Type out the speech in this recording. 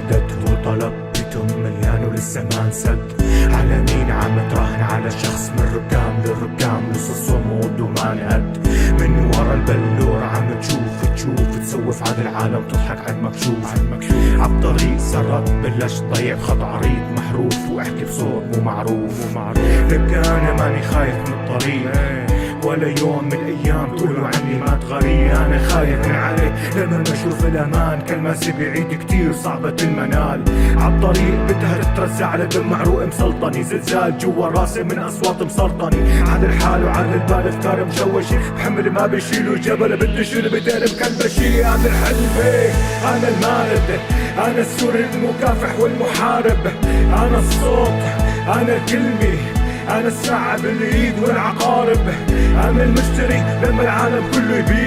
انسدت وطلب بيتم مليان ولسه ما انسد. على مين عم تراهن؟ على شخص من ركام للركام، لسه الصمود وما انهد. من ورا البلور عم تشوف تسوف عاد العالم تضحك عد مكشوف. عالطريق سرت بلشت ضيع خط عريض محروف، واحكي بصوت مو معروف. لك انا ماني خايف من الطريق ولا يوم من الايام تقولوا عني مات غريب. انا خايف من عليك لما بشوف الامان، كلماسي بعيد كتير صعبة المنال. عالطريق بدها تترزع على دم معروق مسلطني، زلزال جوا راسي من اصوات مسرطني. عاد الحال وعاد البال افكار مشوشة، بحمل ما بيشيلوا جبل بدي شيل بدارب كالبشي. انا الحلبة انا المارد، انا السوري المكافح والمحارب، انا الصوت انا الكلمة، انا الساعة بالايد والعقارب، انا المشتري لما العالم كله يبيع.